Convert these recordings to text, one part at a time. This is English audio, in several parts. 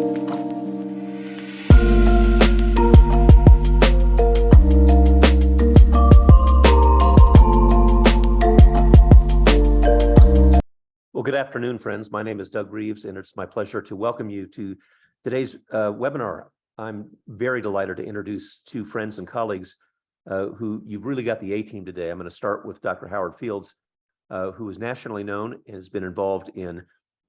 Well, good afternoon, friends. My name is Doug Reeves, and it's my pleasure to welcome you to today's webinar. I'm very delighted to introduce two friends and colleagues who you've really got the A-team today. I'm going to start with Dr. Howard Fields, who is nationally known and has been involved in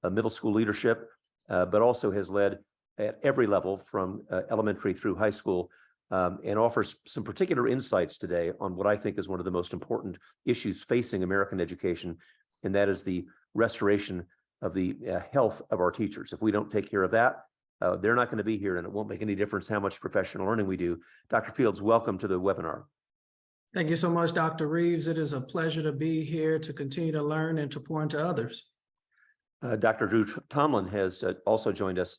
middle school leadership, but also has led at every level from elementary through high school, and offers some particular insights today on what I think is one of the most important issues facing American education, and that is the restoration of the health of our teachers. If we don't take care of that, they're not going to be here, and it won't make any difference how much professional learning we do. Dr. Fields, welcome to the webinar. Thank you so much, Dr. Reeves. It is a pleasure to be here to continue to learn and to pour into others. Dr. Drew Tomlin has also joined us.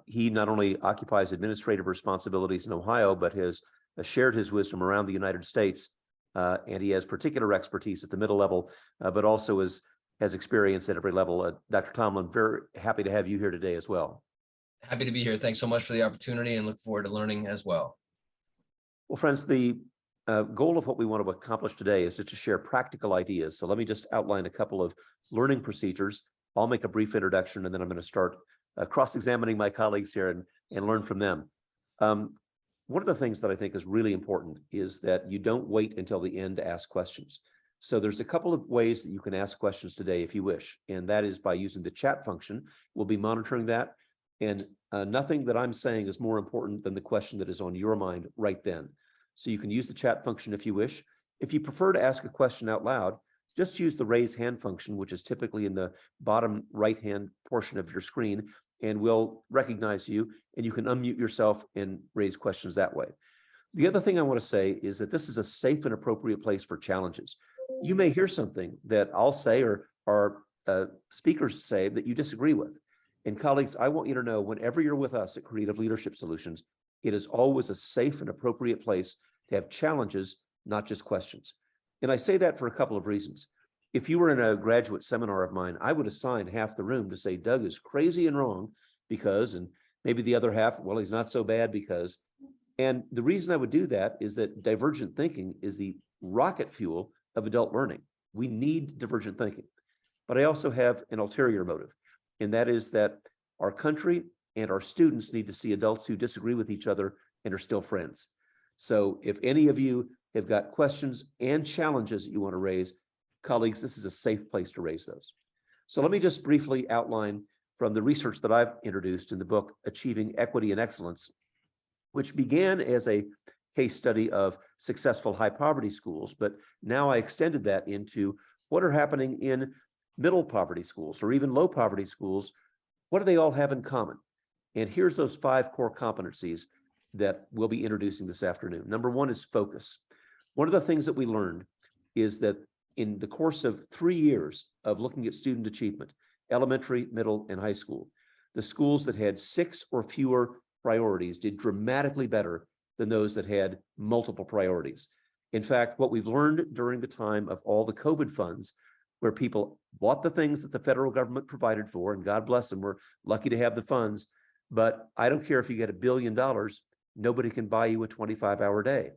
He not only occupies administrative responsibilities in Ohio, but has shared his wisdom around the United States, and he has particular expertise at the middle level, but also has experience at every level. Dr. Tomlin, very happy to have you here today as well. Happy to be here. Thanks so much for the opportunity and look forward to learning as well. Well, friends, the goal of what we want to accomplish today is to share practical ideas. So let me just outline a couple of learning procedures. I'll make a brief introduction, and then I'm going to start cross-examining my colleagues here and learn from them. One of the things that I think is really important is that you don't wait until the end to ask questions. So there's a couple of ways that you can ask questions today if you wish, and that is by using the chat function. We'll be monitoring that, and nothing that I'm saying is more important than the question that is on your mind right then. So you can use the chat function if you wish. If you prefer to ask a question out loud, just use the raise hand function, which is typically in the bottom right-hand portion of your screen, and we'll recognize you, and you can unmute yourself and raise questions that way. The other thing I want to say is that this is a safe and appropriate place for challenges. You may hear something that I'll say or our speakers say that you disagree with. And colleagues, I want you to know whenever you're with us at Creative Leadership Solutions, it is always a safe and appropriate place to have challenges, not just questions. And I say that for a couple of reasons. If you were in a graduate seminar of mine, I would assign half the room to say, Doug is crazy and wrong because, and maybe the other half, well, he's not so bad because. And the reason I would do that is that divergent thinking is the rocket fuel of adult learning. We need divergent thinking. But I also have an ulterior motive, and that is that our country and our students need to see adults who disagree with each other and are still friends. So if any of you have got questions and challenges that you want to raise, colleagues, this is a safe place to raise those. So let me just briefly outline from the research that I've introduced in the book, Achieving Equity and Excellence, which began as a case study of successful high poverty schools, but now I extended that into what are happening in middle poverty schools or even low poverty schools. What do they all have in common? And here's those 5 core competencies that we'll be introducing this afternoon. Number 1 is focus. One of the things that we learned is that in the course of 3 years of looking at student achievement, elementary, middle, and high school, the schools that had 6 or fewer priorities did dramatically better than those that had multiple priorities. In fact, what we've learned during the time of all the COVID funds, where people bought the things that the federal government provided for, and God bless them, we're lucky to have the funds, but I don't care if you get $1 billion, nobody can buy you a 25-hour day.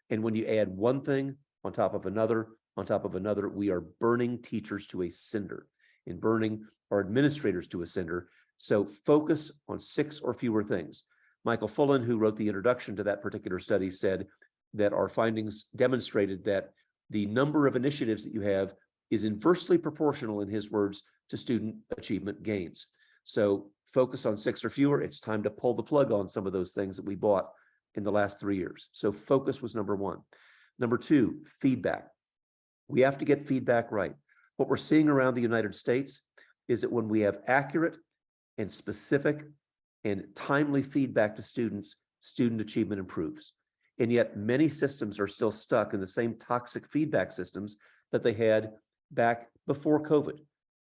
And when you add one thing on top of another, we are burning teachers to a cinder and burning our administrators to a cinder. So focus on 6 or fewer things. Michael Fullen, who wrote the introduction to that particular study, said that our findings demonstrated that the number of initiatives that you have is inversely proportional, in his words, to student achievement gains. So focus on 6 or fewer. It's time to pull the plug on some of those things that we bought in the last 3 years. So focus was number 1. Number 2, feedback. We have to get feedback right. What we're seeing around the United States is that when we have accurate and specific and timely feedback to students, student achievement improves. And yet many systems are still stuck in the same toxic feedback systems that they had back before COVID.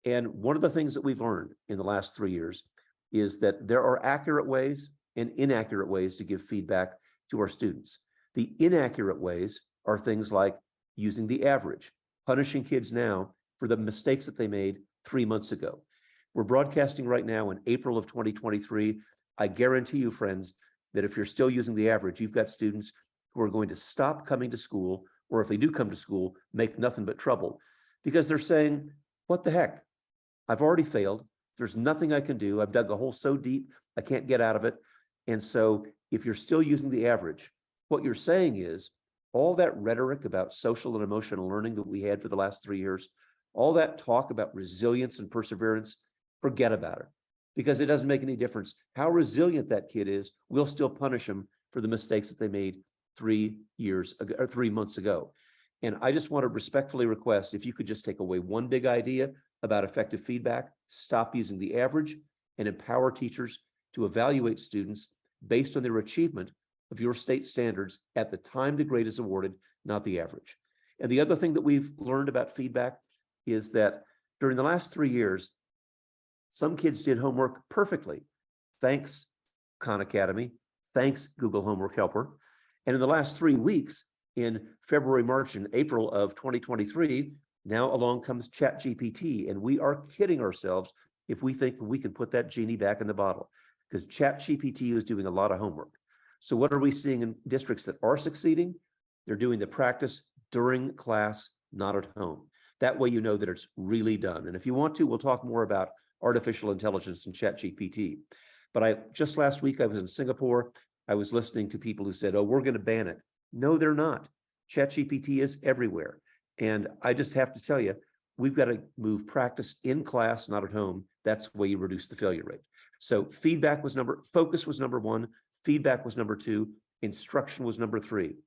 And one of the things that we've learned in the last 3 years is that there are accurate ways and inaccurate ways to give feedback to our students. The inaccurate ways are things like using the average, punishing kids now for the mistakes that they made 3 months ago. We're broadcasting right now in April of 2023. I guarantee you, friends, that if you're still using the average, you've got students who are going to stop coming to school, or if they do come to school, make nothing but trouble, because they're saying, what the heck? I've already failed. There's nothing I can do. I've dug a hole so deep, I can't get out of it. And so if you're still using the average, what you're saying is all that rhetoric about social and emotional learning that we had for the last 3 years, all that talk about resilience and perseverance, forget about it, because it doesn't make any difference how resilient that kid is. We'll still punish them for the mistakes that they made 3 years ago or 3 months ago. And I just want to respectfully request, if you could just take away one big idea about effective feedback, stop using the average, and empower teachers to evaluate students based on their achievement of your state standards at the time the grade is awarded, not the average. And the other thing that we've learned about feedback is that during the last 3 years, some kids did homework perfectly. Thanks, Khan Academy. Thanks, Google Homework Helper. And in the last 3 weeks, in February, March, and April of 2023, now along comes ChatGPT, and we are kidding ourselves if we think that we can put that genie back in the bottle, because ChatGPT is doing a lot of homework. So what are we seeing in districts that are succeeding? They're doing the practice during class, not at home. That way you know that it's really done. And if you want to, we'll talk more about artificial intelligence and ChatGPT. But just last week, I was in Singapore. I was listening to people who said, oh, we're going to ban it. No, they're not. ChatGPT is everywhere. And I just have to tell you, we've got to move practice in class, not at home. That's the way you reduce the failure rate. So focus was number one, feedback was number two, instruction was number three.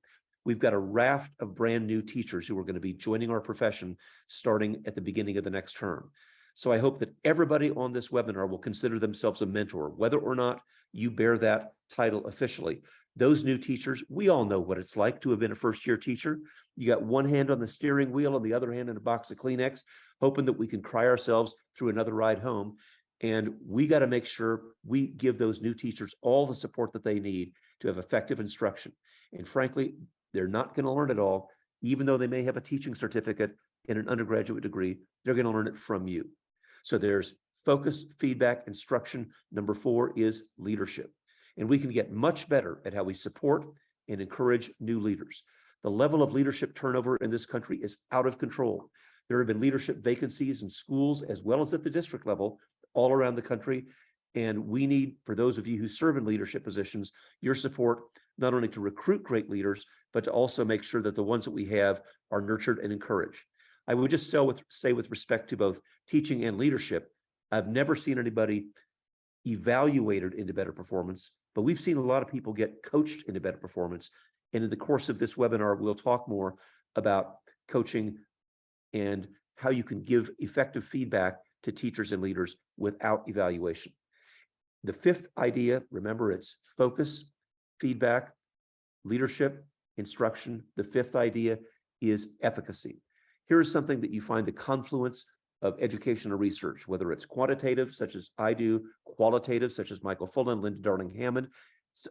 We've got a raft of brand new teachers who are going to be joining our profession starting at the beginning of the next term. So I hope that everybody on this webinar will consider themselves a mentor, whether or not you bear that title officially. Those new teachers, we all know what it's like to have been a first-year teacher. You got one hand on the steering wheel and the other hand in a box of Kleenex, hoping that we can cry ourselves through another ride home. And we got to make sure we give those new teachers all the support that they need to have effective instruction. And frankly, they're not going to learn it all, even though they may have a teaching certificate and an undergraduate degree. They're going to learn it from you. So there's focus, feedback, instruction. Number four is leadership. And we can get much better at how we support and encourage new leaders. The level of leadership turnover in this country is out of control. There have been leadership vacancies in schools as well as at the district level all around the country. And we need, for those of you who serve in leadership positions, your support, not only to recruit great leaders, but to also make sure that the ones that we have are nurtured and encouraged. I would just say with respect to both teaching and leadership, I've never seen anybody evaluated into better performance, but we've seen a lot of people get coached into better performance. And in the course of this webinar, we'll talk more about coaching and how you can give effective feedback to teachers and leaders without evaluation. The fifth idea, remember, it's focus, feedback, leadership, instruction. The fifth idea is efficacy. Here's something that you find the confluence of educational research, whether it's quantitative, such as I do, qualitative, such as Michael Fullen, Linda Darling-Hammond,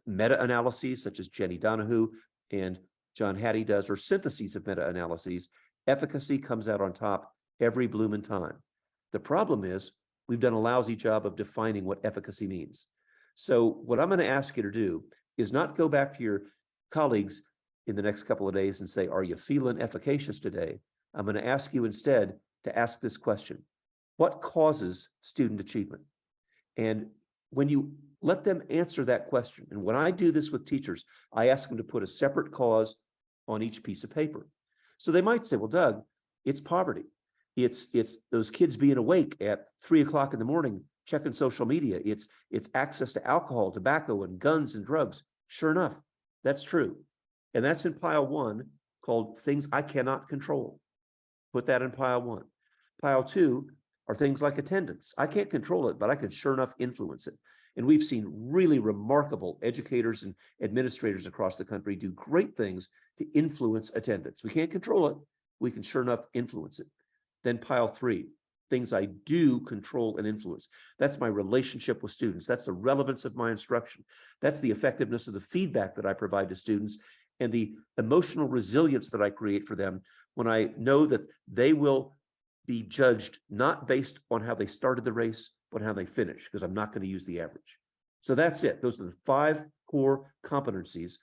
meta-analyses, such as Jenny Donahue and John Hattie does, or syntheses of meta-analyses. Efficacy comes out on top every bloomin' time. The problem is we've done a lousy job of defining what efficacy means. So what I'm going to ask you to do is not go back to your colleagues in the next couple of days and say, are you feeling efficacious today? I'm going to ask you instead to ask this question: what causes student achievement? And when you let them answer that question, and when I do this with teachers, I ask them to put a separate cause on each piece of paper. So they might say, well, Doug, it's poverty. It's those kids being awake at 3 o'clock in the morning, checking social media. It's access to alcohol, tobacco, and guns and drugs. Sure enough, that's true. And that's in pile one, called things I cannot control. Put that in pile one. Pile two are things like attendance. I can't control it, but I can sure enough influence it. And we've seen really remarkable educators and administrators across the country do great things to influence attendance. We can't control it. We can sure enough influence it. Then pile three, things I do control and influence. That's my relationship with students. That's the relevance of my instruction. That's the effectiveness of the feedback that I provide to students and the emotional resilience that I create for them when I know that they will be judged not based on how they started the race, but how they finish, because I'm not going to use the average. So that's it. Those are the 5 core competencies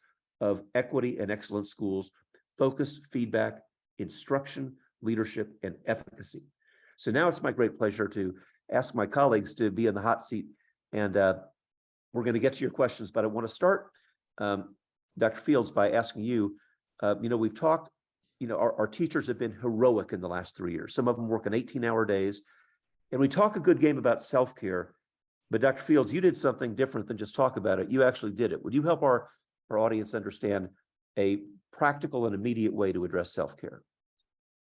of equity and excellent schools: focus, feedback, instruction, leadership, and efficacy. So now it's my great pleasure to ask my colleagues to be in the hot seat, and we're going to get to your questions, but I want to start, Dr. Fields, by asking you, we've talked, our teachers have been heroic in the last 3 years. Some of them working 18-hour days, and we talk a good game about self-care, but Dr. Fields, you did something different than just talk about it. You actually did it. Would you help our audience understand a practical and immediate way to address self-care?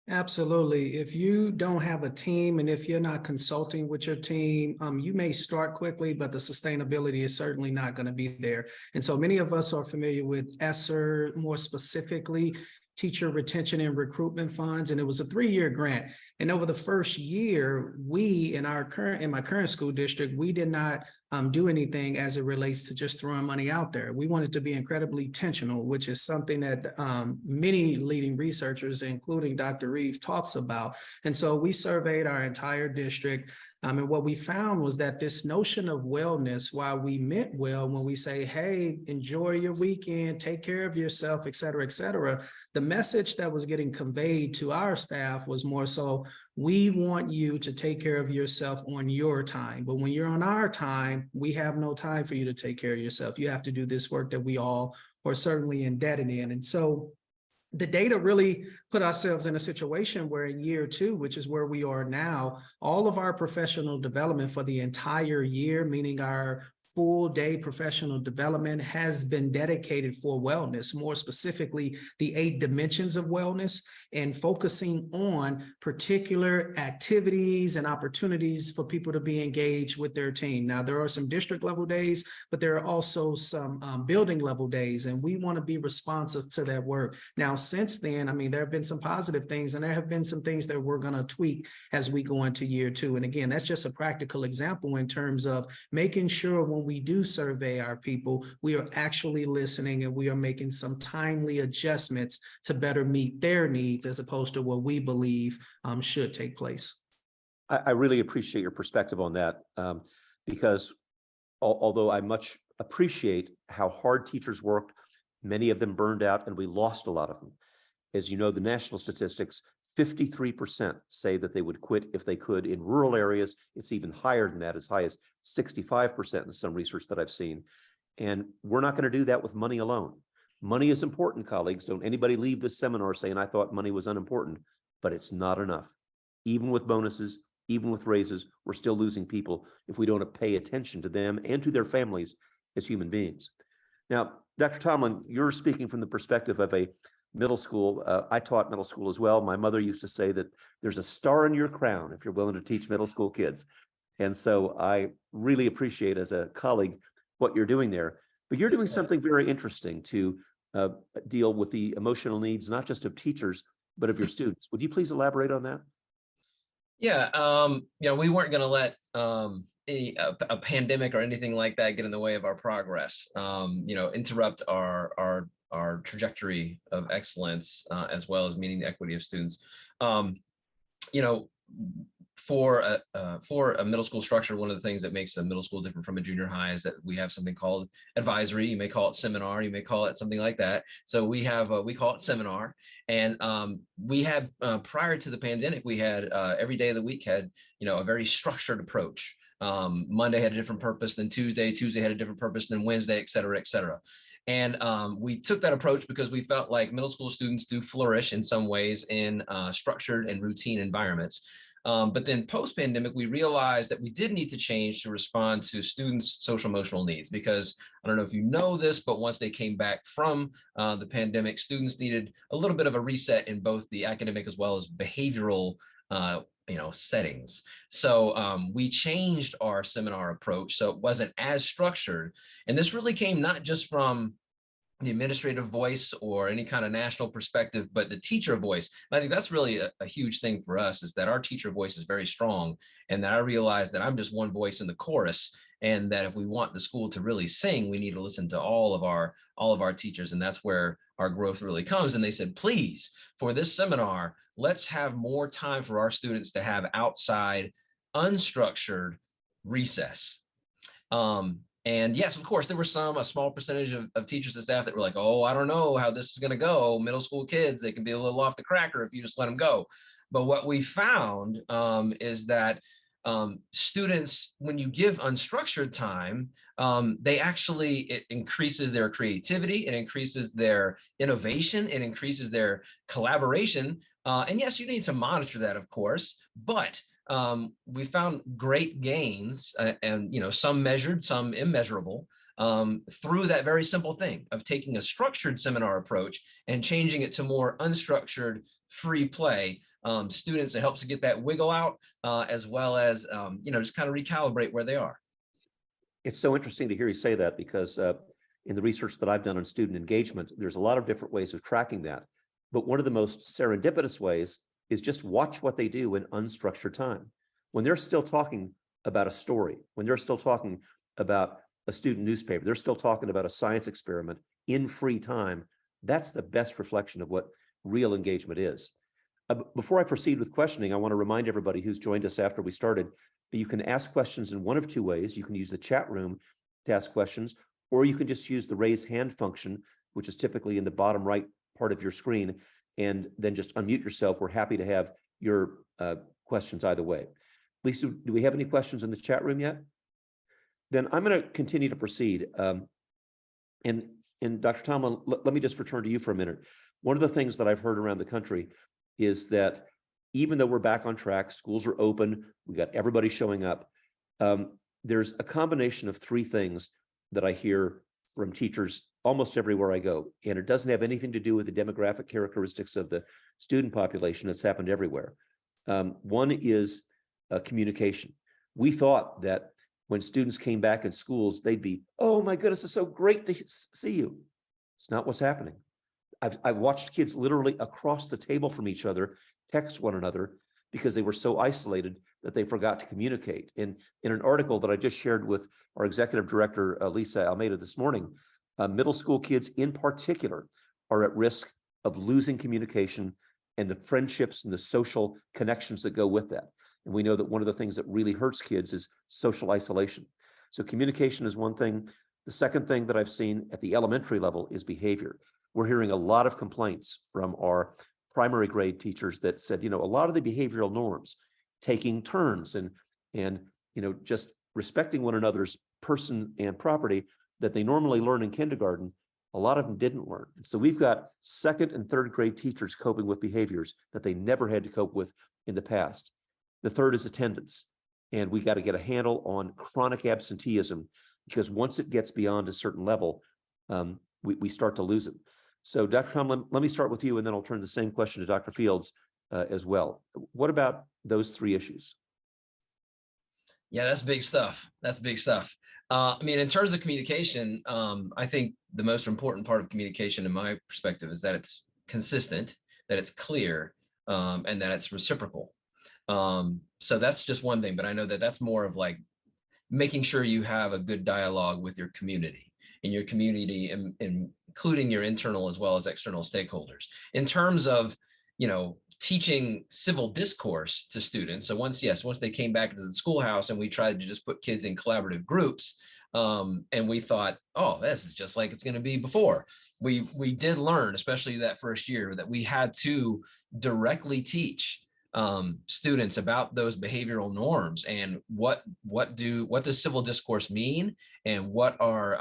Absolutely. If you don't have a team and if you're not consulting with your team, you may start quickly, but the sustainability is certainly not going to be there. And so many of us are familiar with ESSER, more specifically, Teacher Retention and Recruitment Funds, and it was a 3-year grant. And over the first year, we in my current school district, we did not do anything as it relates to just throwing money out there. We wanted to be incredibly intentional, which is something that many leading researchers, including Dr. Reeves, talks about. And so we surveyed our entire district. And what we found was that this notion of wellness, while we meant well when we say, hey, enjoy your weekend, take care of yourself, et cetera, the message that was getting conveyed to our staff was more so, we want you to take care of yourself on your time. But when you're on our time, we have no time for you to take care of yourself. You have to do this work that we all are certainly indebted in. And so the data really put ourselves in a situation where in year 2, which is where we are now, all of our professional development for the entire year, meaning our full day professional development, has been dedicated for wellness, more specifically the 8 dimensions of wellness, and focusing on particular activities and opportunities for people to be engaged with their team. Now, there are some district level days, but there are also some building level days, and we want to be responsive to that work. Now, since then, there have been some positive things, and there have been some things that we're going to tweak as we go into year 2. And again, that's just a practical example in terms of making sure when we do survey our people, we are actually listening and we are making some timely adjustments to better meet their needs as opposed to what we believe should take place. I really appreciate your perspective on that, because although I much appreciate how hard teachers worked, many of them burned out and we lost a lot of them. As you know, the national statistics, 53% say that they would quit if they could. In rural areas, it's even higher than that, as high as 65% in some research that I've seen. And we're not going to do that with money alone. Money is important, colleagues. Don't anybody leave this seminar saying, I thought money was unimportant, but it's not enough. Even with bonuses, even with raises, we're still losing people if we don't pay attention to them and to their families as human beings. Now, Dr. Tomlin, you're speaking from the perspective of a middle school. I taught middle school as well. My mother used to say that there's a star in your crown if you're willing to teach middle school kids. And so I really appreciate, as a colleague, what you're doing there. But you're doing something very interesting to deal with the emotional needs, not just of teachers, but of your students. Would you please elaborate on that? Yeah, we weren't going to let a pandemic or anything like that get in the way of our progress, interrupt our trajectory of excellence, as well as meeting the equity of students. For a middle school structure, one of the things that makes a middle school different from a junior high is that we have something called advisory. You may call it seminar, you may call it something like that. So we call it seminar. And we had, prior to the pandemic, we had every day of the week had, a very structured approach. Monday had a different purpose than Tuesday had a different purpose than Wednesday, et cetera, et cetera. And we took that approach because we felt like middle school students do flourish in some ways in structured and routine environments. But then post-pandemic, we realized that we did need to change to respond to students' social emotional needs, because I don't know if you know this, but once they came back from the pandemic, students needed a little bit of a reset in both the academic as well as behavioral settings. So we changed our seminar approach so it wasn't as structured. And this really came not just from the administrative voice or any kind of national perspective, but the teacher voice. And I think that's really a huge thing for us, is that our teacher voice is very strong, and that I realize that I'm just one voice in the chorus, and that if we want the school to really sing, we need to listen to all of our teachers, and that's where our growth really comes. And they said, please, for this seminar, let's have more time for our students to have outside, unstructured recess. And yes, of course, there were a small percentage of teachers and staff that were like, oh, I don't know how this is going to go. Middle school kids, they can be a little off the cracker if you just let them go. But what we found is that students, when you give unstructured time, it increases their creativity, it increases their innovation, it increases their collaboration. And yes, you need to monitor that, of course, but we found great gains and, some measured, some immeasurable, through that very simple thing of taking a structured seminar approach and changing it to more unstructured free play. Students, it helps to get that wiggle out, as well as, just kind of recalibrate where they are. It's so interesting to hear you say that, because in the research that I've done on student engagement, there's a lot of different ways of tracking that. But one of the most serendipitous ways is just watch what they do in unstructured time. When they're still talking about a story, when they're still talking about a student newspaper, they're still talking about a science experiment in free time, that's the best reflection of what real engagement is. Before I proceed with questioning, I want to remind everybody who's joined us after we started that you can ask questions in one of two ways. You can use the chat room to ask questions, or you can just use the raise hand function, which is typically in the bottom right part of your screen, and then just unmute yourself. We're happy to have your questions either way. Lisa, do we have any questions in the chat room yet? Then I'm going to continue to proceed. And Dr. Tomlin, let me just return to you for a minute. One of the things that I've heard around the country is that even though we're back on track, schools are open, we got everybody showing up, there's a combination of three things that I hear from teachers almost everywhere I go. And it doesn't have anything to do with the demographic characteristics of the student population. It's happened everywhere. One is communication. We thought that when students came back in schools, they'd be, oh my goodness, it's so great to see you. It's not what's happening. I've watched kids literally across the table from each other text one another because they were so isolated that they forgot to communicate. And in an article that I just shared with our executive director, Lisa Almeida, this morning, middle school kids in particular are at risk of losing communication and the friendships and the social connections that go with that. And we know that one of the things that really hurts kids is social isolation. So communication is one thing. The second thing that I've seen at the elementary level is behavior. We're hearing a lot of complaints from our primary grade teachers that said, a lot of the behavioral norms, taking turns and just respecting one another's person and property that they normally learn in kindergarten, a lot of them didn't learn. And so we've got second and third grade teachers coping with behaviors that they never had to cope with in the past. The third is attendance. And we got to get a handle on chronic absenteeism, because once it gets beyond a certain level, we start to lose it. So Dr. Tomlin, let me start with you, and then I'll turn the same question to Dr. Fields as well. What about those three issues? Yeah, that's big stuff. That's big stuff. In terms of communication, I think the most important part of communication, in my perspective, is that it's consistent, that it's clear, and that it's reciprocal. So that's just one thing, but I know that that's more of like making sure you have a good dialogue with your community, including your internal as well as external stakeholders. In terms of, teaching civil discourse to students. So once they came back into the schoolhouse and we tried to just put kids in collaborative groups, and we thought, oh, this is just like it's going to be before. We did learn, especially that first year, that we had to directly teach students about those behavioral norms and what does civil discourse mean, and what are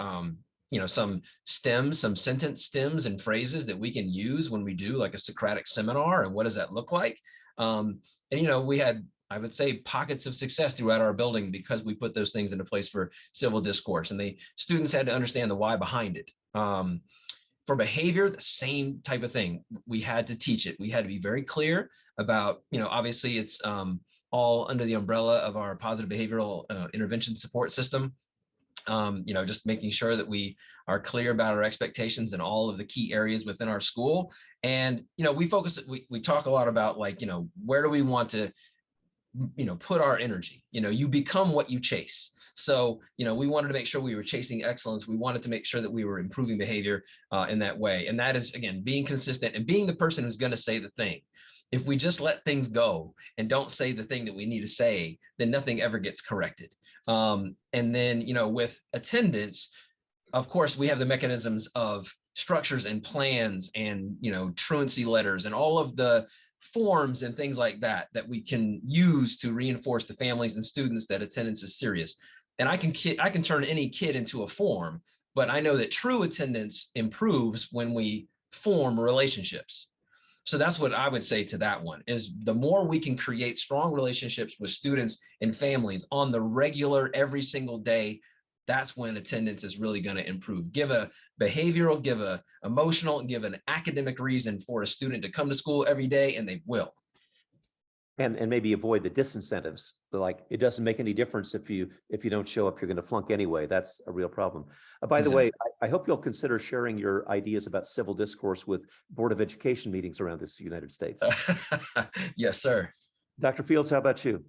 some sentence stems and phrases that we can use when we do like a Socratic seminar, and what does that look like? We had, I would say, pockets of success throughout our building because we put those things into place for civil discourse, and the students had to understand the why behind it. For behavior, the same type of thing. We had to teach it. We had to be very clear about, obviously it's all under the umbrella of our positive behavioral intervention support system. Just making sure that we are clear about our expectations in all of the key areas within our school. And, we talk a lot about where do we want to, put our energy. You become what you chase. So, we wanted to make sure we were chasing excellence. We wanted to make sure that we were improving behavior in that way. And that is, again, being consistent and being the person who's going to say the thing. If we just let things go and don't say the thing that we need to say, then nothing ever gets corrected. And then, with attendance, of course, we have the mechanisms of structures and plans and, truancy letters and all of the forms and things like that we can use to reinforce to families and students that attendance is serious. And I can turn any kid into a form, but I know that true attendance improves when we form relationships. So that's what I would say to that one, is the more we can create strong relationships with students and families on the regular, every single day, that's when attendance is really going to improve. Give a behavioral, give a emotional, give an academic reason for a student to come to school every day, and they will. And maybe avoid the disincentives. Like, it doesn't make any difference if you don't show up, you're going to flunk anyway. That's a real problem. By the way, I hope you'll consider sharing your ideas about civil discourse with Board of Education meetings around this United States. Yes, sir. Dr. Fields, how about you?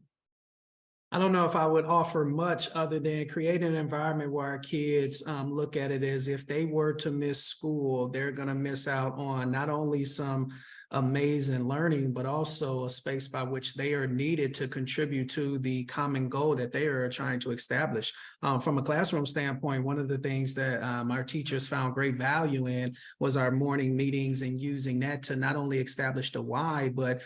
I don't know if I would offer much other than create an environment where our kids look at it as if they were to miss school, they're going to miss out on not only some amazing learning, but also a space by which they are needed to contribute to the common goal that they are trying to establish. From a classroom standpoint, one of the things that our teachers found great value in was our morning meetings, and using that to not only establish the why, but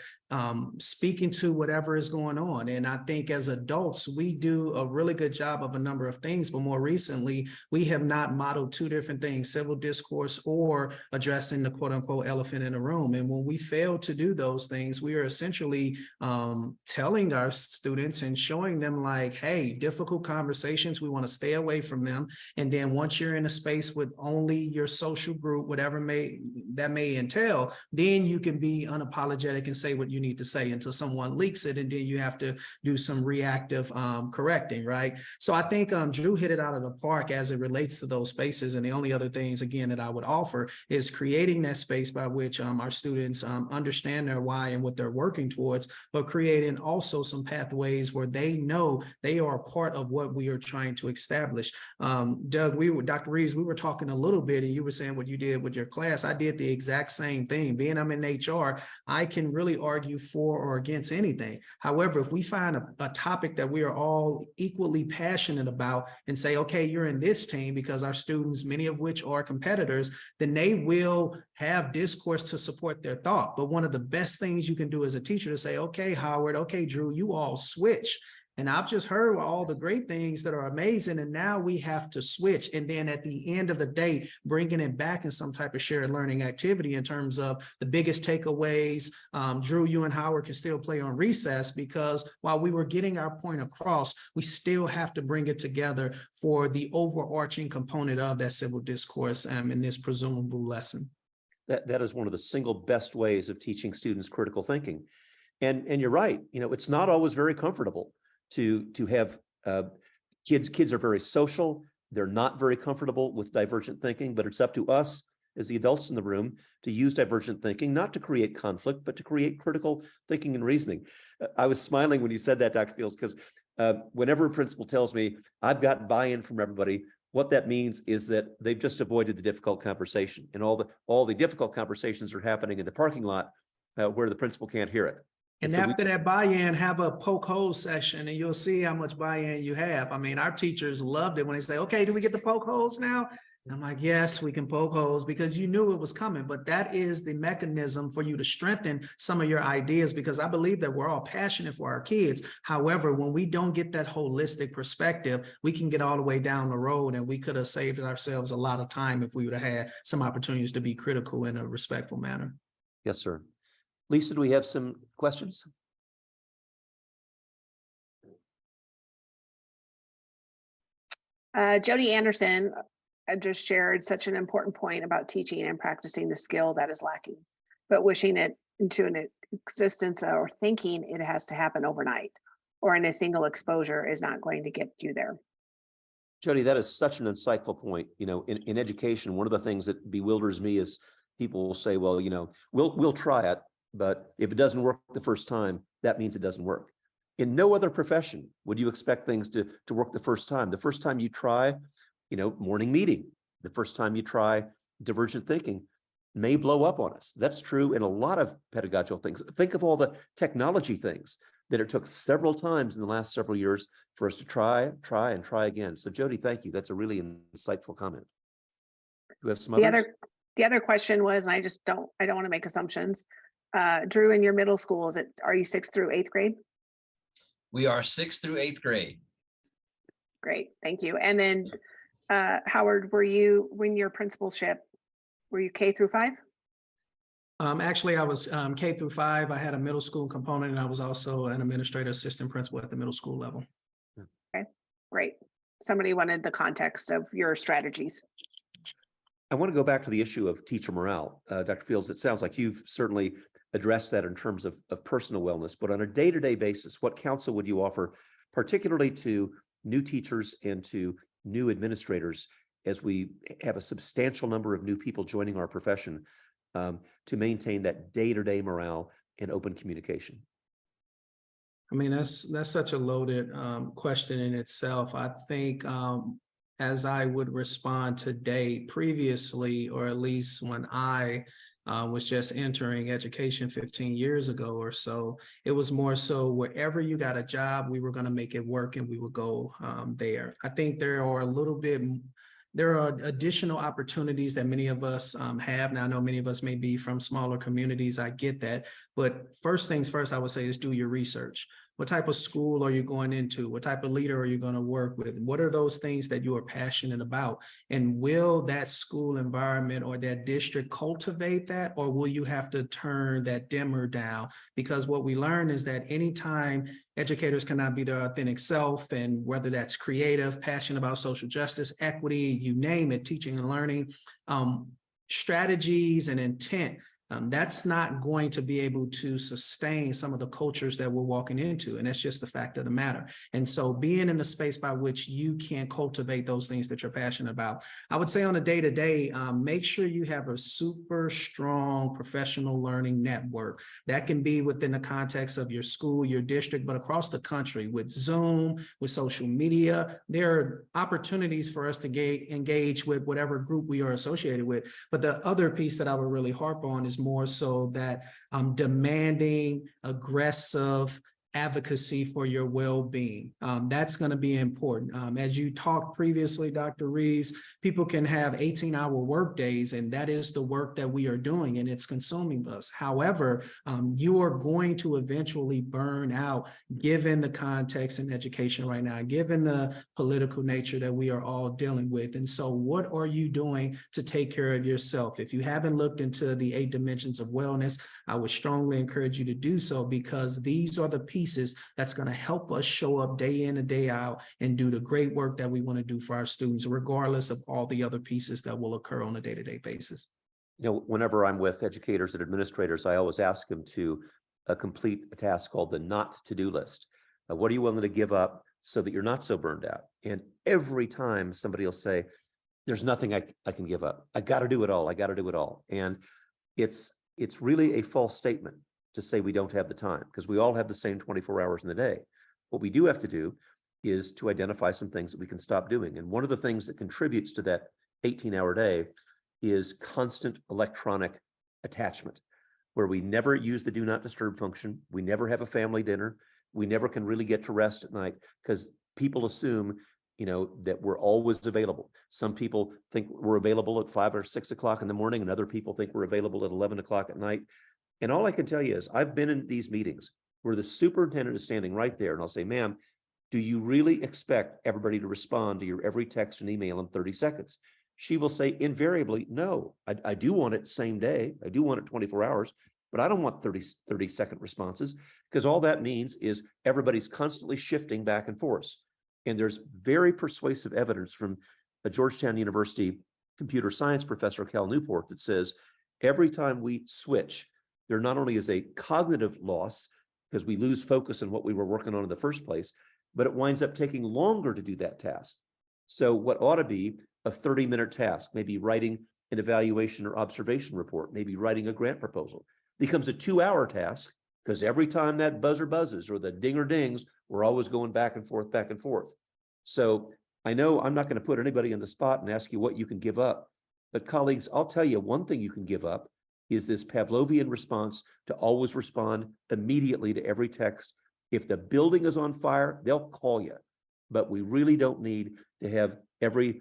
speaking to whatever is going on. And I think as adults, we do a really good job of a number of things, but more recently, we have not modeled two different things: civil discourse or addressing the quote unquote elephant in the room. And when we fail to do those things, we are essentially telling our students and showing them like, hey, difficult conversations, we want to stay away from them. And then once you're in a space with only your social group, whatever that may entail, then you can be unapologetic and say what you need to say until someone leaks it, and then you have to do some reactive correcting, right? So I think Drew hit it out of the park as it relates to those spaces. And the only other things, again, that I would offer is creating that space by which our students understand their why and what they're working towards, but creating also some pathways where they know they are a part of what we are trying to establish. Doug, Dr. Reeves, we were talking a little bit, and you were saying what you did with your class. I did the exact same thing. Being I'm in HR, I can really argue for or against anything. However, if we find a topic that we are all equally passionate about and say, okay, you're in this team, because our students, many of which are competitors, then they will have discourse to support their thought. But one of the best things you can do as a teacher to say, okay, Howard, okay, Drew, you all switch. And I've just heard all the great things that are amazing, and now we have to switch. And then at the end of the day, bringing it back in some type of shared learning activity in terms of the biggest takeaways. Drew, you and Howard can still play on recess, because while we were getting our point across, we still have to bring it together for the overarching component of that civil discourse in this presumable lesson. That is one of the single best ways of teaching students critical thinking. And you're right, it's not always very comfortable to have kids are very social. They're not very comfortable with divergent thinking, but it's up to us as the adults in the room to use divergent thinking, not to create conflict, but to create critical thinking and reasoning. I was smiling when you said that, Dr. Fields, because whenever a principal tells me I've got buy-in from everybody, what that means is that they've just avoided the difficult conversation, and all the difficult conversations are happening in the parking lot where the principal can't hear it. And so after that buy-in, have a poke hole session, and you'll see how much buy-in you have. I mean, our teachers loved it when they say, okay, do we get the poke holes now? And I'm like, yes, we can poke holes, because you knew it was coming. But that is the mechanism for you to strengthen some of your ideas, because I believe that we're all passionate for our kids. However, when we don't get that holistic perspective, we can get all the way down the road, and we could have saved ourselves a lot of time if we would have had some opportunities to be critical in a respectful manner. Yes, sir. Lisa, do we have some questions? Jody Anderson just shared such an important point about teaching and practicing the skill that is lacking, but wishing it into an existence or thinking it has to happen overnight or in a single exposure is not going to get you there. Jody, that is such an insightful point. In education, one of the things that bewilders me is people will say, well, we'll try it, but if it doesn't work the first time, that means it doesn't work. In no other profession would you expect things to work the first time. The first time you try, morning meeting, the first time you try divergent thinking, may blow up on us. That's true in a lot of pedagogical things. Think of all the technology things that it took several times in the last several years for us to try, and try again. So Jody, thank you. That's a really insightful comment. Do we have some others? The other question was, and I don't want to make assumptions. Drew, in your middle school, are you 6th through 8th grade? We are 6th through 8th grade. Great, thank you. And then Howard, when your principalship, were you K through 5? Actually, I was K through 5. I had a middle school component, and I was also an administrative assistant principal at the middle school level. Okay, great. Somebody wanted the context of your strategies. I want to go back to the issue of teacher morale. Dr. Fields, it sounds like you've certainly addressed that in terms of personal wellness, but on a day-to-day basis, what counsel would you offer, particularly to new teachers and to new administrators, as we have a substantial number of new people joining our profession, to maintain that day-to-day morale and open communication? I mean, that's such a loaded question in itself. I think as I would respond today, previously, or at least when I was just entering education 15 years ago or so, it was more so wherever you got a job, we were going to make it work and we would go there. I think there are additional opportunities that many of us have. Now, I know many of us may be from smaller communities. I get that. But first things first, I would say is do your research. What type of school are you going into? What type of leader are you going to work with? What are those things that you are passionate about? And will that school environment or that district cultivate that? Or will you have to turn that dimmer down? Because what we learn is that anytime educators cannot be their authentic self, and whether that's creative, passionate about social justice, equity, you name it, teaching and learning, strategies and intent, that's not going to be able to sustain some of the cultures that we're walking into. And that's just the fact of the matter. And so being in a space by which you can cultivate those things that you're passionate about, I would say on a day-to-day, make sure you have a super strong professional learning network. That can be within the context of your school, your district, but across the country with Zoom, with social media. There are opportunities for us to engage with whatever group we are associated with. But the other piece that I would really harp on is more so that demanding, aggressive advocacy for your well-being. That's going to be important. As you talked previously, Dr. Reeves, people can have 18-hour work days, and that is the work that we are doing, and it's consuming us. However, you are going to eventually burn out, given the context in education right now, given the political nature that we are all dealing with. And so what are you doing to take care of yourself? If you haven't looked into the 8 dimensions of wellness, I would strongly encourage you to do so, because these are the pieces that's going to help us show up day in and day out and do the great work that we want to do for our students, regardless of all the other pieces that will occur on a day-to-day basis. You know, whenever I'm with educators and administrators, I always ask them to complete a task called the not to-do list. What are you willing to give up so that you're not so burned out? And every time somebody will say, there's nothing I can give up. I got to do it all. I got to do it all. And it's really a false statement to say we don't have the time, because we all have the same 24 hours in the day. What we do have to do is to identify some things that we can stop doing. And one of the things that contributes to that 18-hour day is constant electronic attachment, where we never use the do not disturb function. We never have a family dinner. We never can really get to rest at night, because people assume, you know, that we're always available. Some people think we're available at 5 or 6 o'clock in the morning, and other people think we're available at 11 o'clock at night. And all I can tell you is I've been in these meetings where the superintendent is standing right there, and I'll say, ma'am, do you really expect everybody to respond to your every text and email in 30 seconds? She will say invariably, no, I do want it same day. I do want it 24 hours, but I don't want 30-second responses, because all that means is everybody's constantly shifting back and forth. And there's very persuasive evidence from a Georgetown University computer science professor, Cal Newport, that says every time we switch, there not only is a cognitive loss, because we lose focus on what we were working on in the first place, but it winds up taking longer to do that task. So what ought to be a 30-minute task, maybe writing an evaluation or observation report, maybe writing a grant proposal, becomes a 2-hour task, because every time that buzzer buzzes or the dinger dings, we're always going back and forth, back and forth. So I know I'm not going to put anybody in the spot and ask you what you can give up, But colleagues, I'll tell you one thing you can give up is this Pavlovian response to always respond immediately to every text. If the building is on fire, they'll call you. But we really don't need to have every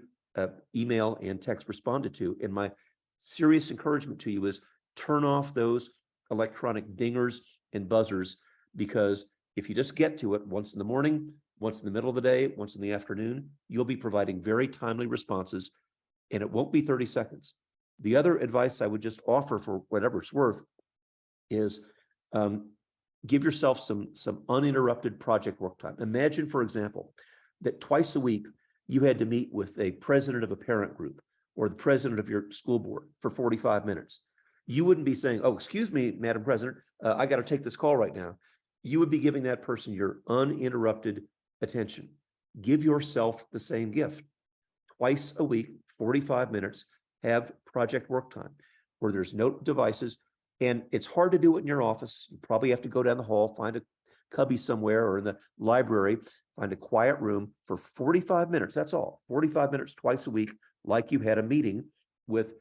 email and text responded to. And my serious encouragement to you is turn off those electronic dingers and buzzers, because if you just get to it once in the morning, once in the middle of the day, once in the afternoon, you'll be providing very timely responses, and it won't be 30 seconds. The other advice I would just offer, for whatever it's worth, is give yourself some uninterrupted project work time. Imagine, for example, that twice a week you had to meet with a president of a parent group or the president of your school board for 45 minutes. You wouldn't be saying, "Oh, excuse me, Madam President, I got to take this call right now." You would be giving that person your uninterrupted attention. Give yourself the same gift. Twice a week, 45 minutes, have project work time where there's no devices. And it's hard to do it in your office. You probably have to go down the hall, find a cubby somewhere, or in the library, find a quiet room for 45 minutes. That's all. 45 minutes twice a week, like you had a meeting with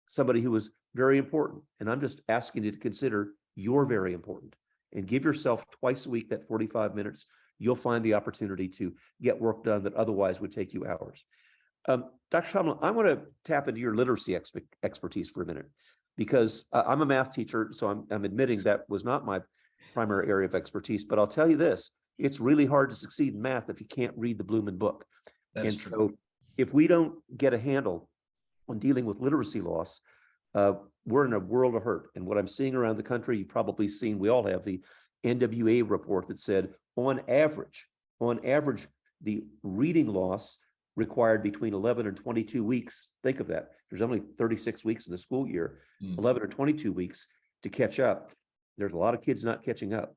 somebody who was very important. And I'm just asking you to consider you're very important, and give yourself twice a week that 45 minutes. You'll find the opportunity to get work done that otherwise would take you hours. Dr. Tomlin, I want to tap into your literacy expertise for a minute, because I'm a math teacher, so I'm admitting that was not my primary area of expertise. But I'll tell you this, it's really hard to succeed in math if you can't read the Blumen book. That's and true. So if we don't get a handle on dealing with literacy loss, we're in a world of hurt. And what I'm seeing around the country, you've probably seen, we all have the NWA report that said on average, the reading loss required between 11 and 22 weeks. Think of that. There's only 36 weeks in the school year, 11 or 22 weeks to catch up. There's a lot of kids not catching up.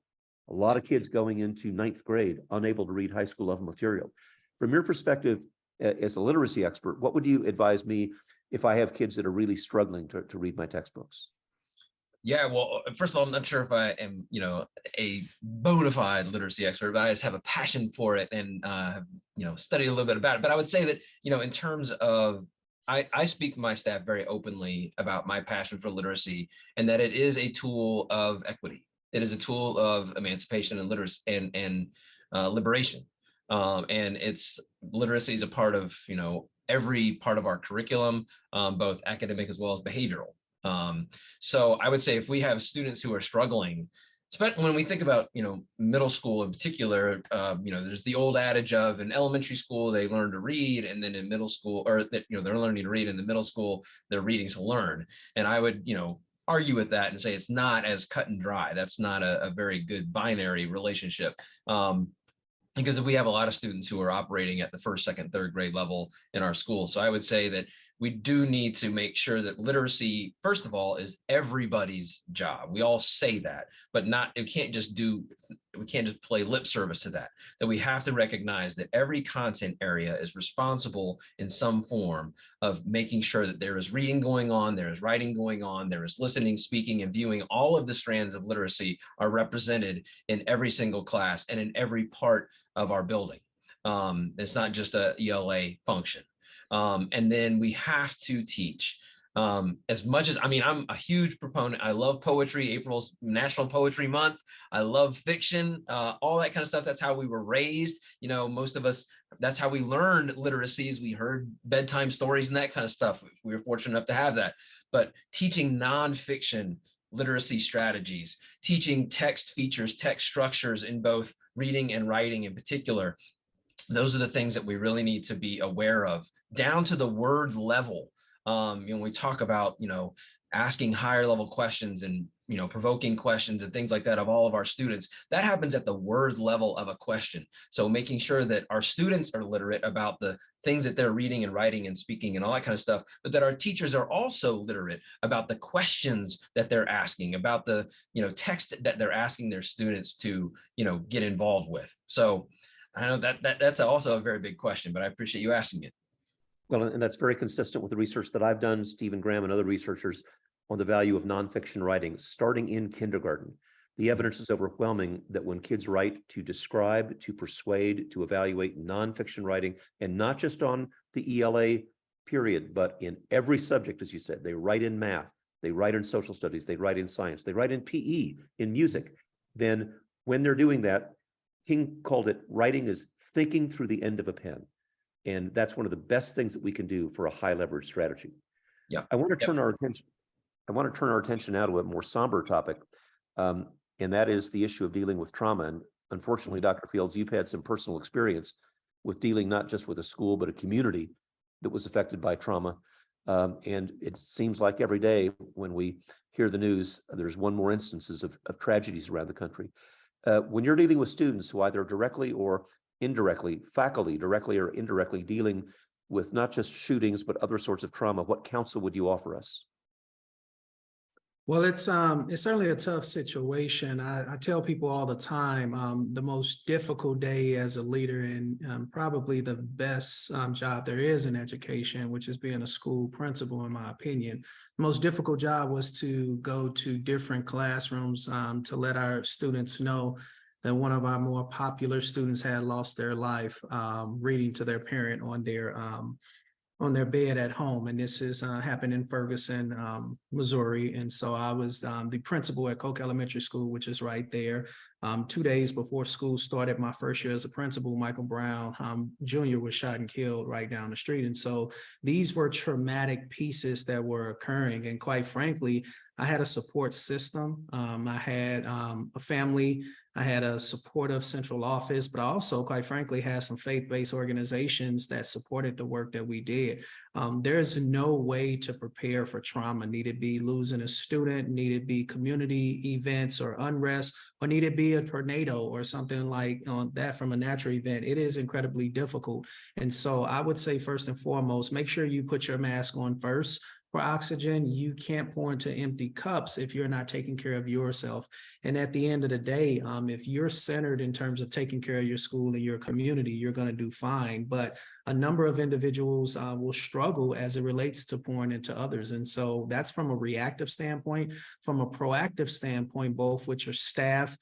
A lot of kids going into 9th grade, unable to read high school level material. From your perspective as a literacy expert, what would you advise me if I have kids that are really struggling to read my textbooks? Yeah, well, first of all, I'm not sure if I am, a bona fide literacy expert, but I just have a passion for it and have, studied a little bit about it. But I would say that, in terms of, I speak to my staff very openly about my passion for literacy, and that it is a tool of equity. It is a tool of emancipation and literacy and liberation. And it's literacy is a part of, every part of our curriculum, both academic as well as behavioral. So I would say if we have students who are struggling, especially when we think about, middle school in particular, there's the old adage of in elementary school, they learn to read, and then in middle school, or that, they're learning to read in the middle school, they're reading to learn. And I would, argue with that and say it's not as cut and dry. That's not a very good binary relationship. Because we have a lot of students who are operating at the 1st, 2nd, 3rd grade level in our school. So I would say that we do need to make sure that literacy, first of all, is everybody's job. We all say that, but we can't just play lip service to that, that we have to recognize that every content area is responsible in some form of making sure that there is reading going on, there is writing going on, there is listening, speaking, and viewing. All of the strands of literacy are represented in every single class and in every part of our building. It's not just a ELA function. And then we have to teach as much as, I'm a huge proponent. I love poetry. April's National Poetry Month. I love fiction, all that kind of stuff. That's how we were raised. Most of us, that's how we learned literacies. We heard bedtime stories and that kind of stuff. We were fortunate enough to have that. But teaching nonfiction literacy strategies, teaching text features, text structures in both reading and writing in particular, those are the things that we really need to be aware of, down to the word level. When we talk about, asking higher level questions and, provoking questions and things like that of all of our students, that happens at the word level of a question. So making sure that our students are literate about the things that they're reading and writing and speaking and all that kind of stuff, but that our teachers are also literate about the questions that they're asking, about the, text that they're asking their students to, get involved with. So I know that's also a very big question, but I appreciate you asking it. Well, and that's very consistent with the research that I've done, Stephen Graham and other researchers, on the value of nonfiction writing, starting in kindergarten. The evidence is overwhelming that when kids write to describe, to persuade, to evaluate, nonfiction writing, and not just on the ELA period, but in every subject, as you said, they write in math, they write in social studies, they write in science, they write in PE, in music, then when they're doing that, King called it writing is thinking through the end of a pen. And that's one of the best things that we can do for a high leverage strategy. Yeah. I want to turn our attention now to a more somber topic. And that is the issue of dealing with trauma. And unfortunately, Dr. Fields, you've had some personal experience with dealing not just with a school, but a community that was affected by trauma. And it seems like every day when we hear the news, there's one more instances of tragedies around the country. When you're dealing with students who either directly or indirectly, faculty directly or indirectly dealing with not just shootings, but other sorts of trauma, what counsel would you offer us? Well, it's certainly a tough situation. I tell people all the time, the most difficult day as a leader and probably the best job there is in education, which is being a school principal, in my opinion. The most difficult job was to go to different classrooms to let our students know that one of our more popular students had lost their life reading to their parent on their bed at home. And this is happened in Ferguson, Missouri. And so I was the principal at Koch Elementary School, which is right there. 2 days before school started, my first year as a principal, Michael Brown Jr. was shot and killed right down the street. And so these were traumatic pieces that were occurring. And quite frankly, I had a support system. I had a family. I had a supportive central office, but I also, quite frankly, had some faith-based organizations that supported the work that we did. There is no way to prepare for trauma. Need it be losing a student, need it be community events or unrest, or need it be a tornado or something like that from a natural event. It is incredibly difficult. And so I would say first and foremost, make sure you put your mask on first. For oxygen, you can't pour into empty cups if you're not taking care of yourself. And at the end of the day, if you're centered in terms of taking care of your school and your community, you're going to do fine. But a number of individuals will struggle as it relates to pouring into others. And so that's from a reactive standpoint. From a proactive standpoint, both with your staff,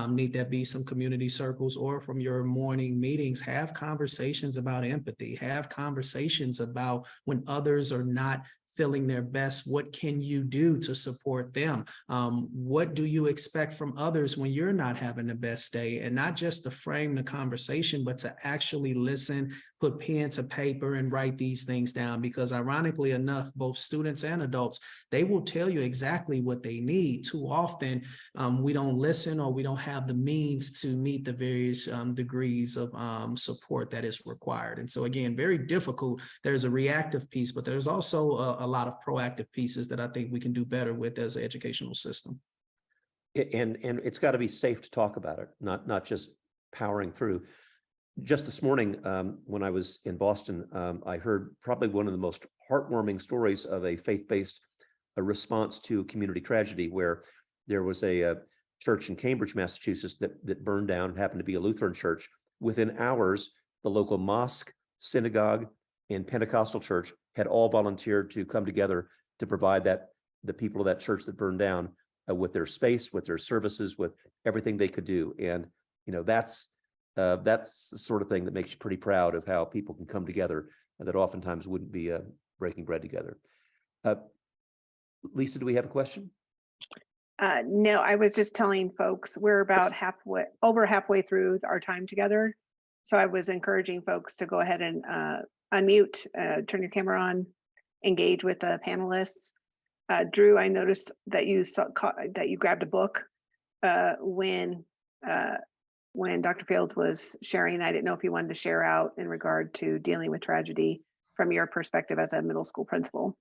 need that be some community circles, or from your morning meetings, have conversations about empathy, have conversations about when others are not feeling their best, what can you do to support them? What do you expect from others when you're not having the best day? And not just to frame the conversation, but to actually listen, put pen to paper and write these things down. Because ironically enough, both students and adults, they will tell you exactly what they need. Too often, we don't listen, or we don't have the means to meet the various degrees of support that is required. And so again, very difficult. There's a reactive piece, but there's also a lot of proactive pieces that I think we can do better with as an educational system. And it's got to be safe to talk about it, not just powering through. Just this morning, when I was in Boston, I heard probably one of the most heartwarming stories of a faith-based response to community tragedy, where there was a church in Cambridge, Massachusetts that burned down. It happened to be a Lutheran church. Within hours, the local mosque, synagogue, and Pentecostal church had all volunteered to come together to provide the people of that church that burned down with their space, with their services, with everything they could do. And that's the sort of thing that makes you pretty proud of how people can come together that oftentimes wouldn't be breaking bread together. Lisa, do we have a question? No, I was just telling folks we're about over halfway through our time together. So I was encouraging folks to go ahead and unmute, turn your camera on, engage with the panelists. Drew, I noticed that you grabbed a book when Dr. Fields was sharing. I didn't know if you wanted to share out in regard to dealing with tragedy from your perspective as a middle school principal.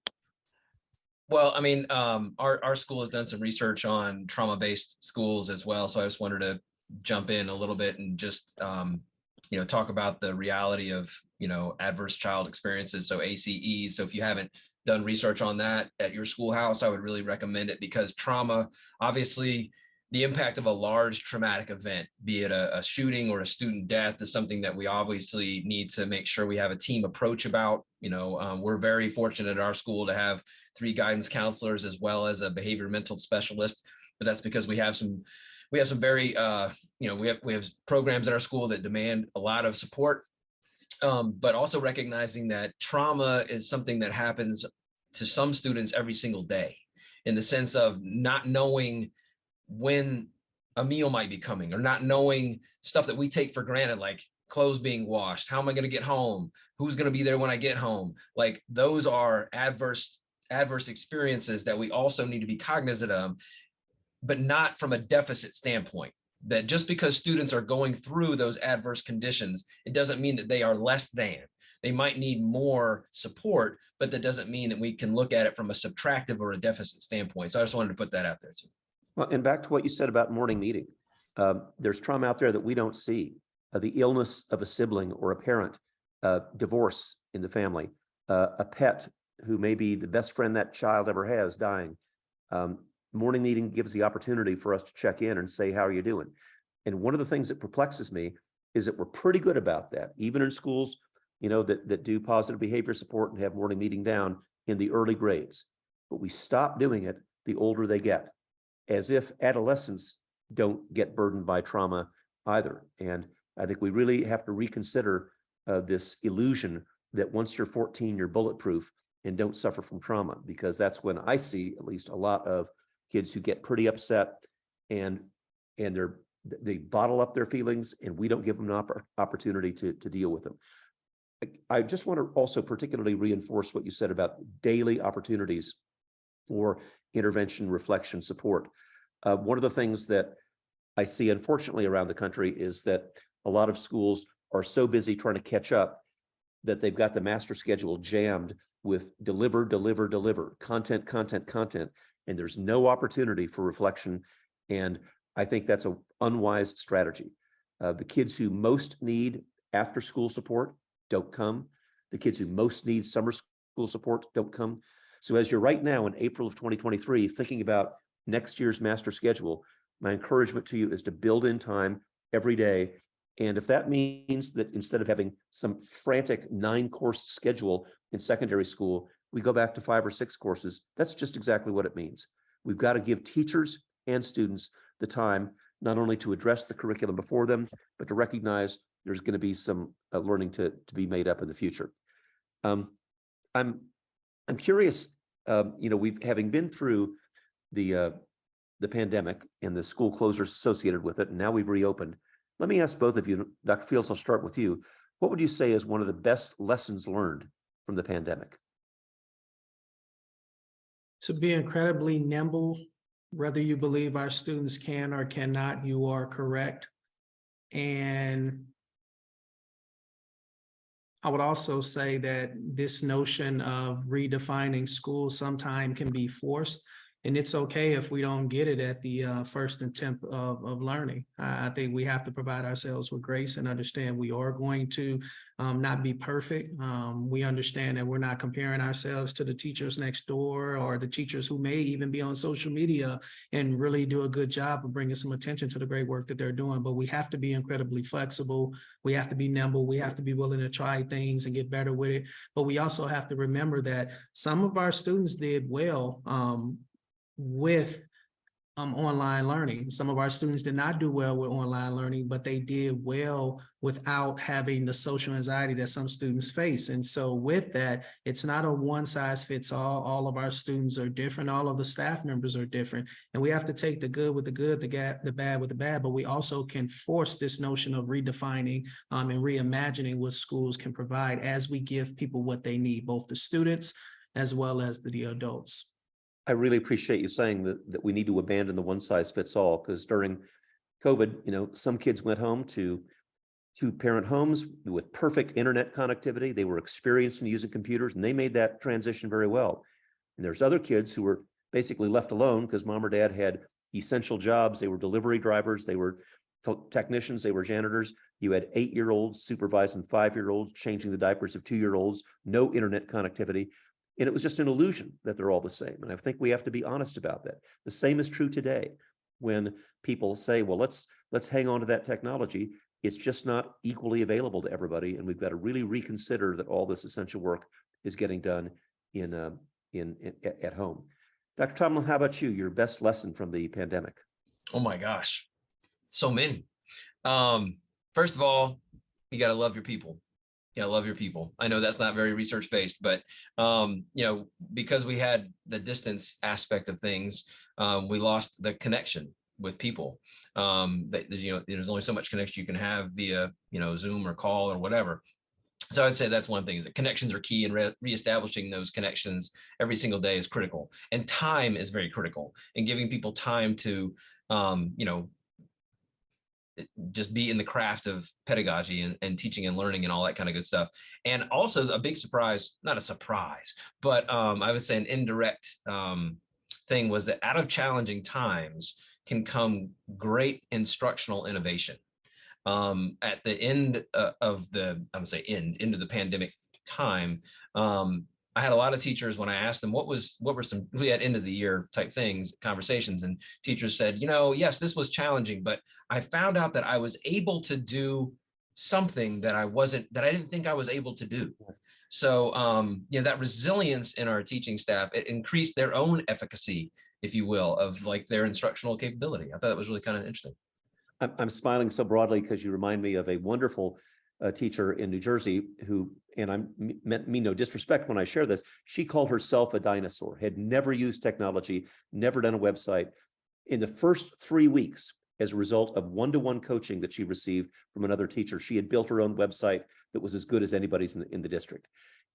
Well, I mean, our school has done some research on trauma-based schools as well. So I just wanted to jump in a little bit and just, talk about the reality of, adverse child experiences. So ACEs. So if you haven't done research on that at your schoolhouse, I would really recommend it, because trauma, obviously, the impact of a large traumatic event, be it a shooting or a student death, is something that we obviously need to make sure we have a team approach about. We're very fortunate at our school to have 3 guidance counselors as well as a behavior mental specialist, but that's because we have some very we have programs at our school that demand a lot of support But also recognizing that trauma is something that happens to some students every single day, in the sense of not knowing when a meal might be coming, or not knowing stuff that we take for granted, like clothes being washed. How am I going to get home? Who's going to be there when I get home? Like, those are adverse experiences that we also need to be cognizant of, but not from a deficit standpoint. That just because students are going through those adverse conditions, it doesn't mean that they are less than. They might need more support, but that doesn't mean that we can look at it from a subtractive or a deficit standpoint. So I just wanted to put that out there too. Well, and back to what you said about morning meeting, there's trauma out there that we don't see. The illness of a sibling or a parent, divorce in the family, a pet who may be the best friend that child ever has dying. Morning meeting gives the opportunity for us to check in and say, how are you doing? And one of the things that perplexes me is that we're pretty good about that, even in schools, you know, that do positive behavior support and have morning meeting down in the early grades. But we stop doing it the older they get, as if adolescents don't get burdened by trauma either. And I think we really have to reconsider this illusion that once you're 14, you're bulletproof and don't suffer from trauma, because that's when I see at least a lot of kids who get pretty upset and they bottle up their feelings, and we don't give them an opportunity to deal with them. I just want to also particularly reinforce what you said about daily opportunities for intervention, reflection, support. One of the things that I see, unfortunately, around the country is that a lot of schools are so busy trying to catch up that they've got the master schedule jammed with deliver, content, and there's no opportunity for reflection. And I think that's an unwise strategy. The kids who most need after school support don't come. The kids who most need summer school support don't come. So as you're right now in April of 2023, thinking about next year's master schedule, my encouragement to you is to build in time every day. And if that means that instead of having some frantic 9-course schedule in secondary school, we go back to 5 or 6 courses, that's just exactly what it means. We've got to give teachers and students the time, not only to address the curriculum before them, but to recognize there's going to be some learning to be made up in the future. I'm curious, you know, having been through the pandemic and the school closures associated with it, and now we've reopened. Let me ask both of you, Dr. Fields, I'll start with you. What would you say is one of the best lessons learned from the pandemic? To be incredibly nimble, whether you believe our students can or cannot, you are correct. And I would also say that this notion of redefining school sometimes can be forced, and it's okay if we don't get it at the first attempt of learning. I think we have to provide ourselves with grace and understand we are going to not be perfect. We understand that we're not comparing ourselves to the teachers next door or the teachers who may even be on social media and really do a good job of bringing some attention to the great work that they're doing. But we have to be incredibly flexible. We have to be nimble. We have to be willing to try things and get better with it. But we also have to remember that some of our students did well with online learning. Some of our students did not do well with online learning, but they did well without having the social anxiety that some students face. And so with that, it's not a one size fits all. All of our students are different. All of the staff members are different. And we have to take the good with the good, the bad with the bad, but we also can force this notion of redefining and reimagining what schools can provide as we give people what they need, both the students as well as the adults. I really appreciate you saying that we need to abandon the one size fits all, because during COVID, you know, some kids went home to two-parent homes with perfect internet connectivity. They were experienced in using computers, and they made that transition very well. And there's other kids who were basically left alone because mom or dad had essential jobs. They were delivery drivers, they were technicians, they were janitors. You had 8-year-olds supervising 5-year-olds, changing the diapers of 2-year-olds, no internet connectivity. And it was just an illusion that they're all the same. And I think we have to be honest about that. The same is true today. When people say, well, let's hang on to that technology, it's just not equally available to everybody. And we've got to really reconsider that all this essential work is getting done at home. Dr. Tomlin, how about you? Your best lesson from the pandemic? Oh my gosh, so many. First of all, you got to love your people. Yeah, love your people. I know that's not very research based, but because we had the distance aspect of things, we lost the connection with people. There's only so much connection you can have via Zoom or call or whatever. So I'd say that's one thing, is that connections are key, and reestablishing those connections every single day is critical. And time is very critical, and giving people time to, just be in the craft of pedagogy and teaching and learning and all that kind of good stuff. And also a big surprise, not a surprise, but I would say an indirect thing was that out of challenging times can come great instructional innovation. At the end of the, I would say end of the pandemic time, I had a lot of teachers, when I asked them what were some, we had end of the year type things, conversations, and teachers said, yes, this was challenging, but I found out that I was able to do something that I didn't think I was able to do. Yes. So, that resilience in our teaching staff, it increased their own efficacy, if you will, of like their instructional capability. I thought it was really kind of interesting. I'm smiling so broadly because you remind me of a wonderful teacher in New Jersey who, and I meant no disrespect when I share this, she called herself a dinosaur, had never used technology, never done a website. In the first 3 weeks, as a result of one-to-one coaching that she received from another teacher, she had built her own website that was as good as anybody's in the district.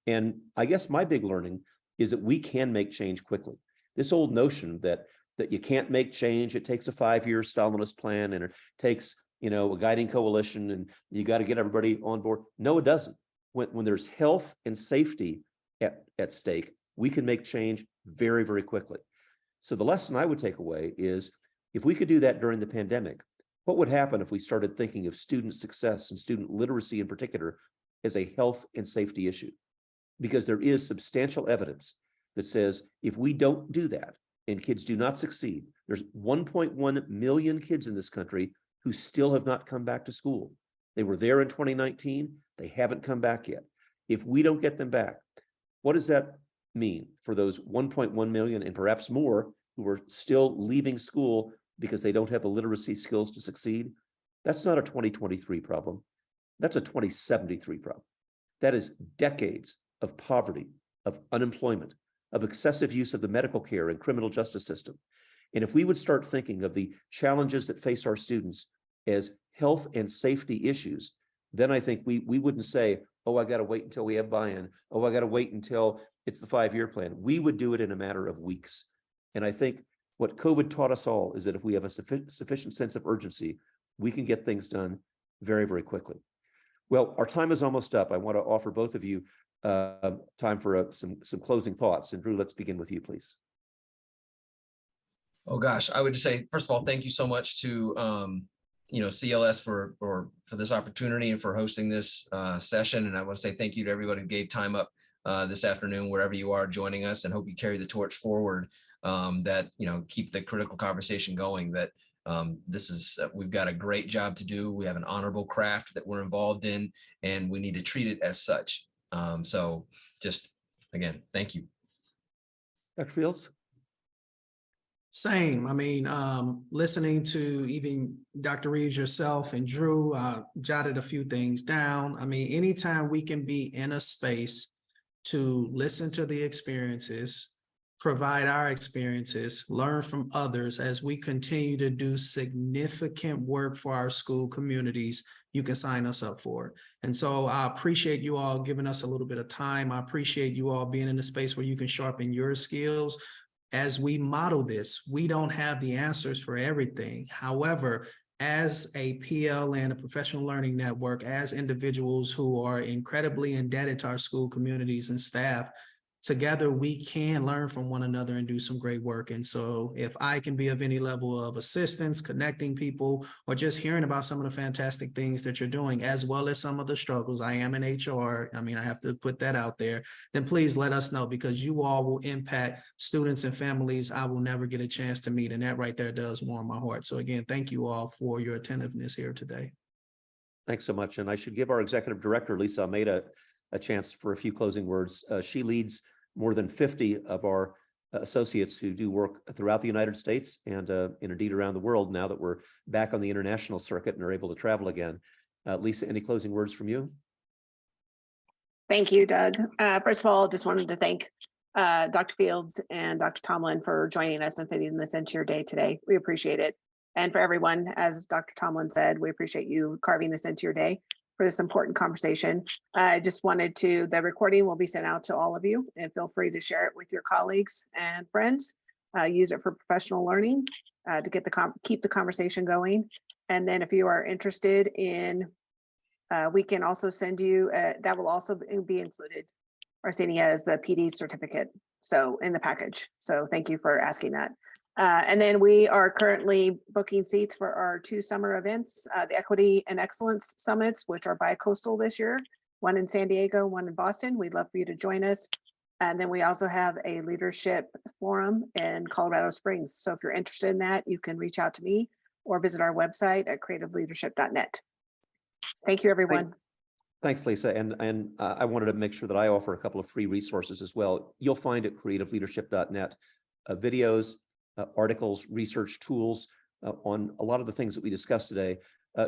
And I guess my big learning is that we can make change quickly. This old notion that you can't make change, it takes a 5-year Stalinist plan, and it takes a guiding coalition, and you got to get everybody on board. No, it doesn't. When there's health and safety at stake, we can make change very, very quickly. So the lesson I would take away is, if we could do that during the pandemic, what would happen if we started thinking of student success and student literacy in particular as a health and safety issue? Because there is substantial evidence that says if we don't do that and kids do not succeed, there's 1.1 million kids in this country who still have not come back to school. They were there in 2019. They haven't come back yet. If we don't get them back, what does that mean for those 1.1 million and perhaps more who are still leaving school because they don't have the literacy skills to succeed? That's not a 2023 problem. That's a 2073 problem. That is decades of poverty, of unemployment, of excessive use of the medical care and criminal justice system. And if we would start thinking of the challenges that face our students as health and safety issues, then I think we wouldn't say, oh, I got to wait until we have buy-in. Oh, I got to wait until it's the 5-year plan. We would do it in a matter of weeks. And I think what COVID taught us all is that if we have a sufficient sense of urgency, we can get things done very, very quickly. Well, our time is almost up. I want to offer both of you time for some closing thoughts. And Drew, let's begin with you, please. Oh gosh, I would just say, first of all, thank you so much to CLS for this opportunity and for hosting this session. And I want to say thank you to everybody who gave time up this afternoon, wherever you are joining us, and hope you carry the torch forward. That keep the critical conversation going. That we've got a great job to do. We have an honorable craft that we're involved in, and we need to treat it as such. So just again, thank you. Dr. Fields? Same. I mean, listening to even Dr. Reeves, yourself, and Drew, jotted a few things down. I mean, anytime we can be in a space to listen to the experiences, provide our experiences, learn from others as we continue to do significant work for our school communities, you can sign us up for it. And so I appreciate you all giving us a little bit of time. I appreciate you all being in a space where you can sharpen your skills. As we model this, we don't have the answers for everything. However, as a PLN, a professional learning network, as individuals who are incredibly indebted to our school communities and staff, together we can learn from one another and do some great work. And so if I can be of any level of assistance, connecting people, or just hearing about some of the fantastic things that you're doing, as well as some of the struggles, I am in HR, I mean, I have to put that out there, then please let us know, because you all will impact students and families I will never get a chance to meet. And that right there does warm my heart. So again, thank you all for your attentiveness here today. Thanks so much. And I should give our executive director, Lisa Almeida, a chance for a few closing words. She leads more than 50 of our associates who do work throughout the United States and indeed around the world, now that we're back on the international circuit and are able to travel again. Lisa, any closing words from you? Thank you, Doug. First of all, just wanted to thank Dr. Fields and Dr. Tomlin for joining us and fitting this into your day today. We appreciate it. And for everyone, as Dr. Tomlin said, we appreciate you carving this into your day for this important conversation. I just wanted to, the recording will be sent out to all of you, and feel free to share it with your colleagues and friends. Use it for professional learning to get keep the conversation going. And then if you are interested in, we can also send you, that will also be included, Arsenio, as the PD certificate, so in the package. So thank you for asking that. And then we are currently booking seats for our 2 summer events, the Equity and Excellence Summits, which are bi-coastal this year, one in San Diego, one in Boston. We'd love for you to join us. And then we also have a leadership forum in Colorado Springs. So if you're interested in that, you can reach out to me or visit our website at creativeleadership.net. Thank you, everyone. Thanks, Lisa. And I wanted to make sure that I offer a couple of free resources as well. You'll find at creativeleadership.net videos, articles, research tools on a lot of the things that we discussed today.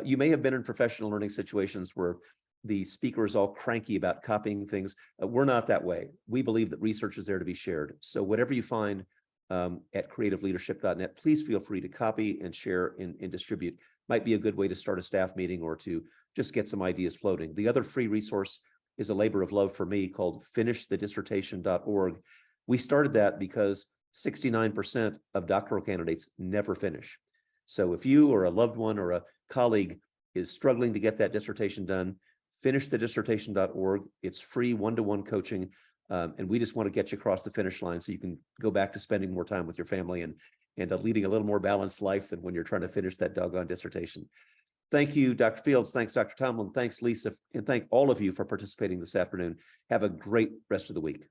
You may have been in professional learning situations where the speaker is all cranky about copying things. We're not that way. We believe that research is there to be shared. So whatever you find at creativeleadership.net, please feel free to copy and share and distribute. Might be a good way to start a staff meeting or to just get some ideas floating. The other free resource is a labor of love for me called finishthedissertation.org. We started that because 69% of doctoral candidates never finish. So if you or a loved one or a colleague is struggling to get that dissertation done, finishthedissertation.org. It's free one-to-one coaching. And we just want to get you across the finish line so you can go back to spending more time with your family and leading a little more balanced life than when you're trying to finish that doggone dissertation. Thank you, Dr. Fields. Thanks, Dr. Tomlin. Thanks, Lisa. And thank all of you for participating this afternoon. Have a great rest of the week.